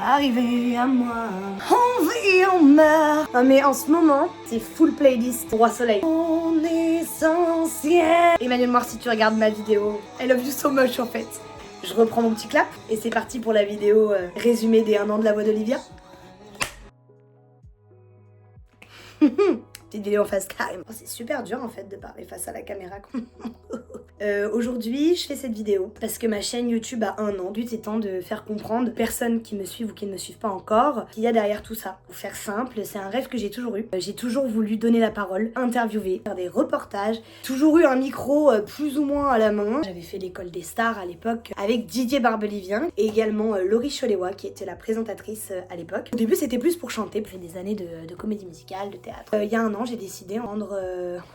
arrivé à moi. On vit, on meurt. Non mais en ce moment, c'est full playlist Roi Soleil. Mon essentiel. Emmanuel Moir, si tu regardes ma vidéo, I love you so much en fait. Je reprends mon petit clap et c'est parti pour la vidéo résumé des 1 an de la voix d'Olivia. Petite vidéo en face cam. Oh, c'est super dur en fait de parler face à la caméra. Aujourd'hui, je fais cette vidéo parce que ma chaîne YouTube a 1 an. Le but étant de faire comprendre aux personnes qui me suivent ou qui ne me suivent pas encore qu'il y a derrière tout ça. Pour faire simple, c'est un rêve que j'ai toujours eu. J'ai toujours voulu donner la parole, interviewer, faire des reportages. Toujours eu un micro plus ou moins à la main. J'avais fait l'école des stars à l'époque avec Didier Barbelivien et également Laurie Choléwa qui était la présentatrice à l'époque. Au début, c'était plus pour chanter. J'ai fait des années de comédie musicale, de théâtre. Il y a 1 an, j'ai décidé de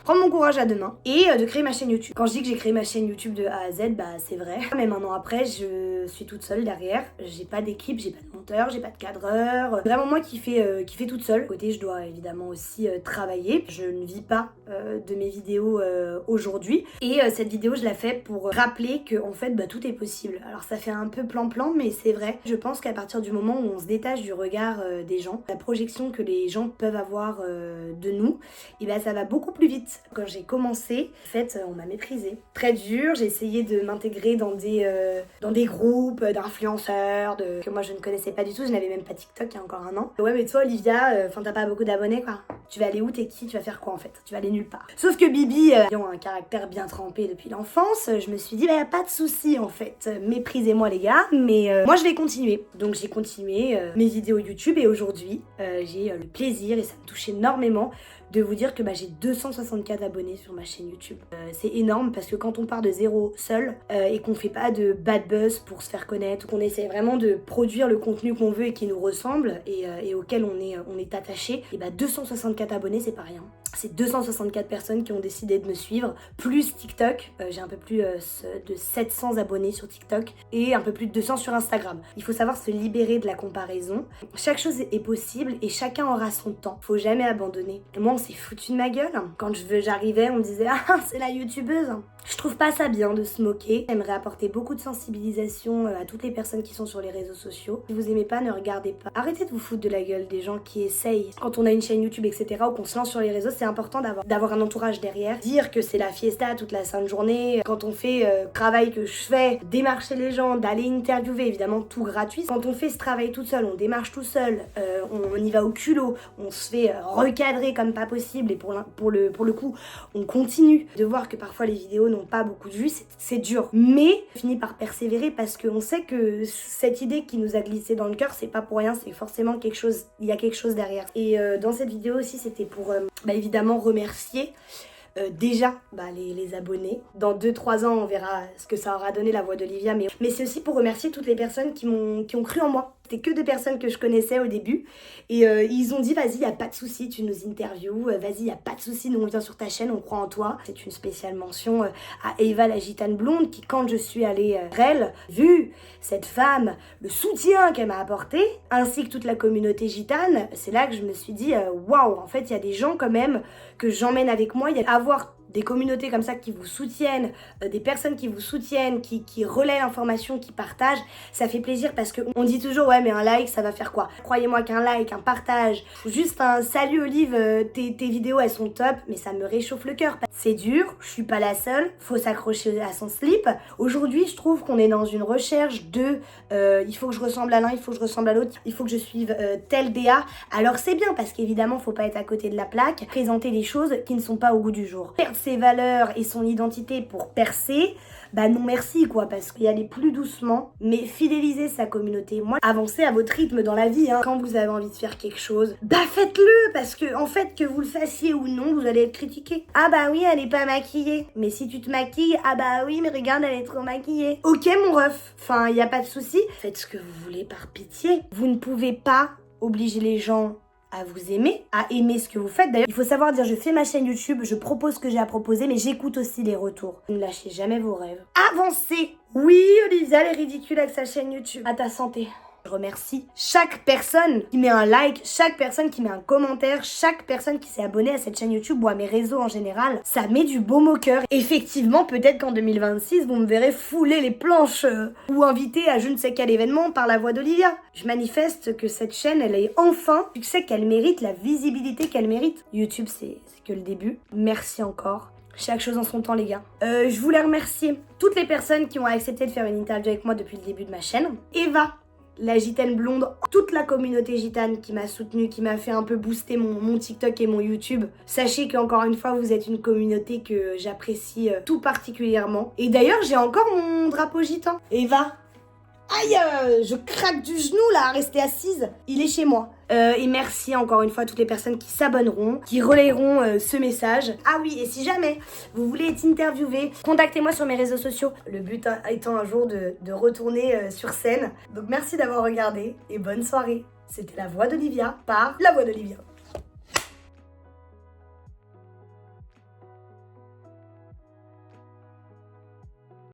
prendre mon courage à 2 mains et de créer ma chaîne YouTube. Quand je dis que j'ai créé ma chaîne YouTube de A à Z, bah c'est vrai. Même 1 an après, je suis toute seule derrière. J'ai pas d'équipe, j'ai pas de monteur, j'ai pas de cadreur. Vraiment moi qui fais toute seule. À côté, je dois évidemment aussi travailler. Je ne vis pas de mes vidéos aujourd'hui. Et cette vidéo, je la fais pour rappeler que en fait, bah, tout est possible. Alors ça fait un peu plan-plan, mais c'est vrai. Je pense qu'à partir du moment où on se détache du regard des gens, la projection que les gens peuvent avoir de nous, et bah ça va beaucoup plus vite. Quand j'ai commencé, en fait, on m'a méprisée. Très dur, j'ai essayé de m'intégrer dans des groupes d'influenceurs que moi je ne connaissais pas du tout, je n'avais même pas TikTok il y a encore 1 an. Ouais mais toi Olivia, t'as pas beaucoup d'abonnés quoi. Tu vas aller où, t'es qui, tu vas faire quoi en fait? Tu vas aller nulle part. Sauf que Bibi, ayant un caractère bien trempé depuis l'enfance, je me suis dit bah y a pas de souci en fait. Méprisez-moi les gars, mais moi je vais continuer. Donc j'ai continué mes vidéos YouTube et aujourd'hui j'ai le plaisir et ça me touche énormément de vous dire que j'ai 264 abonnés sur ma chaîne YouTube. C'est énorme parce que quand on part de zéro seul et qu'on fait pas de bad buzz pour se faire connaître, qu'on essaie vraiment de produire le contenu qu'on veut et qui nous ressemble et auquel on est attaché, et 264 abonnés c'est pas rien. C'est 264 personnes qui ont décidé de me suivre, plus TikTok. J'ai un peu plus de 700 abonnés sur TikTok et un peu plus de 200 sur Instagram. Il faut savoir se libérer de la comparaison. Chaque chose est possible et chacun aura son temps. Faut jamais abandonner. Et moi, on s'est foutu de ma gueule. Quand j'arrivais, on me disait « Ah, c'est la youtubeuse !» Je trouve pas ça bien de se moquer. J'aimerais apporter beaucoup de sensibilisation à toutes les personnes qui sont sur les réseaux sociaux. Si vous aimez pas, ne regardez pas. Arrêtez de vous foutre de la gueule des gens qui essayent. Quand on a une chaîne YouTube, etc., ou qu'on se lance sur les réseaux, c'est important d'avoir un entourage derrière. Dire que c'est la fiesta toute la sainte journée. Quand on fait le travail que je fais, démarcher les gens, d'aller interviewer, évidemment tout gratuit. Quand on fait ce travail toute seule, on démarche tout seul, on y va au culot, on se fait recadrer comme pas possible et pour le coup, on continue de voir que parfois les vidéos n'ont pas beaucoup de vues, c'est dur. Mais on finit par persévérer parce qu'on sait que cette idée qui nous a glissé dans le cœur, c'est pas pour rien, c'est forcément quelque chose, il y a quelque chose derrière. Et dans cette vidéo aussi, c'était pour évidemment remercier déjà les abonnés. Dans 2-3 ans, on verra ce que ça aura donné la voix d'Olivia, mais c'est aussi pour remercier toutes les personnes qui ont cru en moi. C'était que des personnes que je connaissais au début et ils ont dit vas-y, y a pas de souci, tu nous interviews, vas-y, y a pas de souci, nous on vient sur ta chaîne, on croit en toi. C'est une spéciale mention à Eva la gitane blonde qui, quand je suis allée elle, vu cette femme, le soutien qu'elle m'a apporté, ainsi que toute la communauté gitane, c'est là que je me suis dit waouh, en fait il y a des gens quand même que j'emmène avec moi, il y a avoir des communautés comme ça qui vous soutiennent, des personnes qui vous soutiennent, qui relaient l'information, qui partagent, ça fait plaisir parce qu'on dit toujours ouais mais un like ça va faire quoi? Croyez-moi qu'un like, un partage, juste un salut Olive, tes vidéos elles sont top, mais ça me réchauffe le cœur. C'est dur, je suis pas la seule, faut s'accrocher à son slip. Aujourd'hui je trouve qu'on est dans une recherche de il faut que je ressemble à l'un, il faut que je ressemble à l'autre, il faut que je suive tel DA. Alors c'est bien parce qu'évidemment faut pas être à côté de la plaque, présenter des choses qui ne sont pas au goût du jour. Ses valeurs et son identité pour percer, non merci quoi, parce qu'il y aller plus doucement, mais fidéliser sa communauté. Moi, avancez à votre rythme dans la vie, hein. Quand vous avez envie de faire quelque chose, faites-le, parce que en fait, que vous le fassiez ou non, vous allez être critiqué. Ah oui, elle est pas maquillée. Mais si tu te maquilles, oui, mais regarde, elle est trop maquillée. Ok mon ref, y a pas de souci. Faites ce que vous voulez par pitié. Vous ne pouvez pas obliger les gens à vous aimer, à aimer ce que vous faites. D'ailleurs, il faut savoir dire, je fais ma chaîne YouTube, je propose ce que j'ai à proposer, mais j'écoute aussi les retours. Ne lâchez jamais vos rêves. Avancez! Oui, Olivia, elle est ridicule avec sa chaîne YouTube. À ta santé. Je remercie chaque personne qui met un like, chaque personne qui met un commentaire, chaque personne qui s'est abonnée à cette chaîne YouTube ou à mes réseaux en général. Ça met du baume au cœur. Effectivement, peut-être qu'en 2026, vous me verrez fouler les planches ou invité à je ne sais quel événement par la voix d'Olivia. Je manifeste que cette chaîne, elle ait enfin le succès qu'elle mérite, la visibilité qu'elle mérite. YouTube, c'est que le début. Merci encore. Chaque chose en son temps, les gars. Je voulais remercier toutes les personnes qui ont accepté de faire une interview avec moi depuis le début de ma chaîne. Eva, la gitane blonde, toute la communauté gitane qui m'a soutenue, qui m'a fait un peu booster mon TikTok et mon YouTube. Sachez qu'encore une fois, vous êtes une communauté que j'apprécie tout particulièrement. Et d'ailleurs, j'ai encore mon drapeau gitan. Eva, aïe, je craque du genou là, à rester assise. Il est chez moi. Et merci encore une fois à toutes les personnes qui s'abonneront, qui relayeront ce message. Ah oui, et si jamais vous voulez être interviewé, contactez-moi sur mes réseaux sociaux. Le but étant un jour de retourner sur scène. Donc merci d'avoir regardé et bonne soirée. C'était La Voix d'Olivia par La Voix d'Olivia.